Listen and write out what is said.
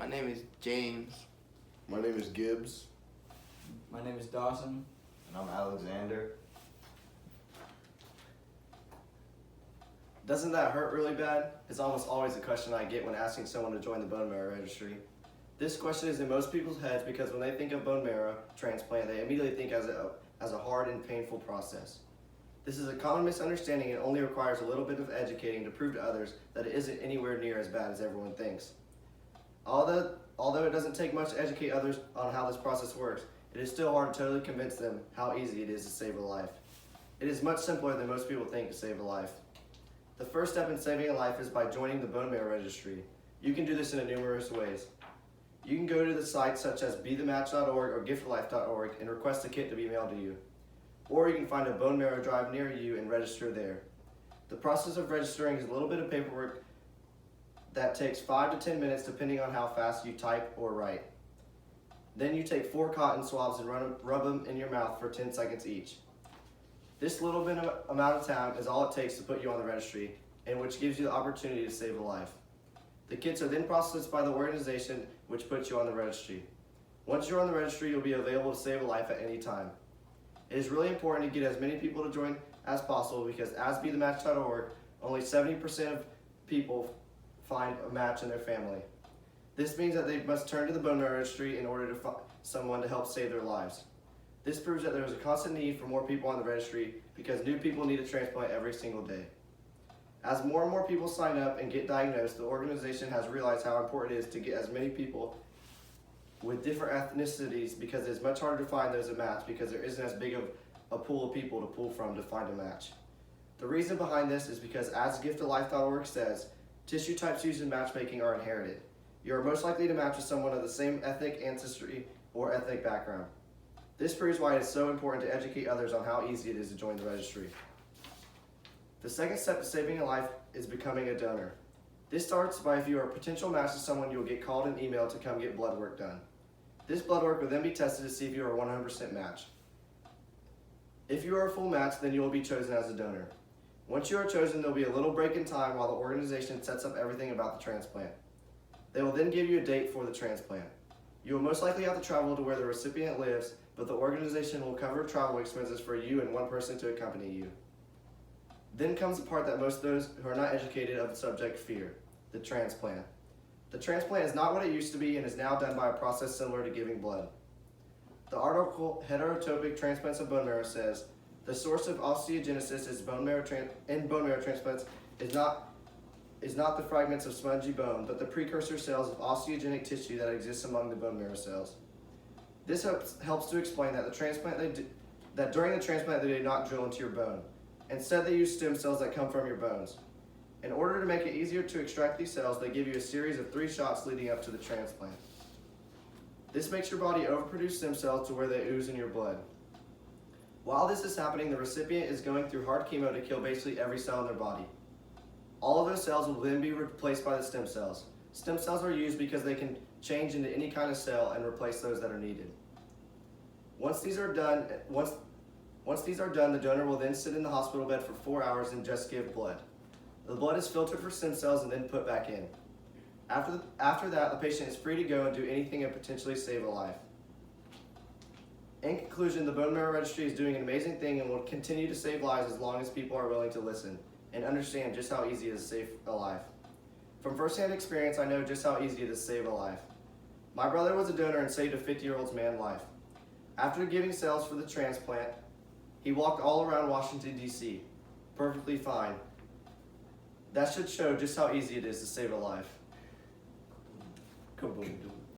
My name is James. My name is Gibbs. My name is Dawson. And I'm Alexander. Doesn't that hurt really bad? It's almost always a question I get when asking someone to join the bone marrow registry. This question is in most people's heads because when they think of bone marrow transplant, they immediately think as a hard and painful process. This is a common misunderstanding and only requires a little bit of educating to prove to others that it isn't anywhere near as bad as everyone thinks. Although it doesn't take much to educate others on how this process works, it is still hard to totally convince them how easy it is to save a life. It is much simpler than most people think to save a life. The first step in saving a life is by joining the bone marrow registry. You can do this in numerous ways. You can go to the sites such as bethematch.org or giftlife.org and request a kit to be mailed to you. Or you can find a bone marrow drive near you and register there. The process of registering is a little bit of paperwork that takes 5 to 10 minutes depending on how fast you type or write. Then you take 4 cotton swabs and rub them in your mouth for 10 seconds each. This little bit of amount of time is all it takes to put you on the registry, and which gives you the opportunity to save a life. The kits are then processed by the organization which puts you on the registry. Once you're on the registry, you'll be available to save a life at any time. It is really important to get as many people to join as possible because as bethematch.org, only 70% of people find a match in their family. This means that they must turn to the bone marrow registry in order to find someone to help save their lives. This proves that there is a constant need for more people on the registry because new people need a transplant every single day. As more and more people sign up and get diagnosed, the organization has realized how important it is to get as many people with different ethnicities because it is much harder to find those a match because there isn't as big of a pool of people to pull from to find a match. The reason behind this is because as giftoflife.org says, tissue types used in matchmaking are inherited. You are most likely to match with someone of the same ethnic ancestry or ethnic background. This proves why it is so important to educate others on how easy it is to join the registry. The second step to saving a life is becoming a donor. This starts by if you are a potential match to someone, you will get called and emailed to come get blood work done. This blood work will then be tested to see if you are a 100% match. If you are a full match, then you will be chosen as a donor. Once you are chosen, there will be a little break in time while the organization sets up everything about the transplant. They will then give you a date for the transplant. You will most likely have to travel to where the recipient lives, but the organization will cover travel expenses for you and one person to accompany you. Then comes the part that most of those who are not educated of the subject fear, the transplant. The transplant is not what it used to be and is now done by a process similar to giving blood. The article Heterotopic Transplants of Bone Marrow says, the source of osteogenesis in bone marrow transplants is not the fragments of spongy bone, but the precursor cells of osteogenic tissue that exists among the bone marrow cells. This helps to explain that during the transplant they do not drill into your bone. Instead, they use stem cells that come from your bones. In order to make it easier to extract these cells, they give you a series of 3 shots leading up to the transplant. This makes your body overproduce stem cells to where they ooze in your blood. While this is happening, the recipient is going through hard chemo to kill basically every cell in their body. All of those cells will then be replaced by the stem cells. Stem cells are used because they can change into any kind of cell and replace those that are needed. Once these are done, the donor will then sit in the hospital bed for 4 hours and just give blood. The blood is filtered for stem cells and then put back in. After that, the patient is free to go and do anything and potentially save a life. In conclusion, the Bone Marrow Registry is doing an amazing thing and will continue to save lives as long as people are willing to listen and understand just how easy it is to save a life. From firsthand experience, I know just how easy it is to save a life. My brother was a donor and saved a 50-year-old man's life. After giving cells for the transplant, he walked all around Washington, D.C., perfectly fine. That should show just how easy it is to save a life. Kaboom.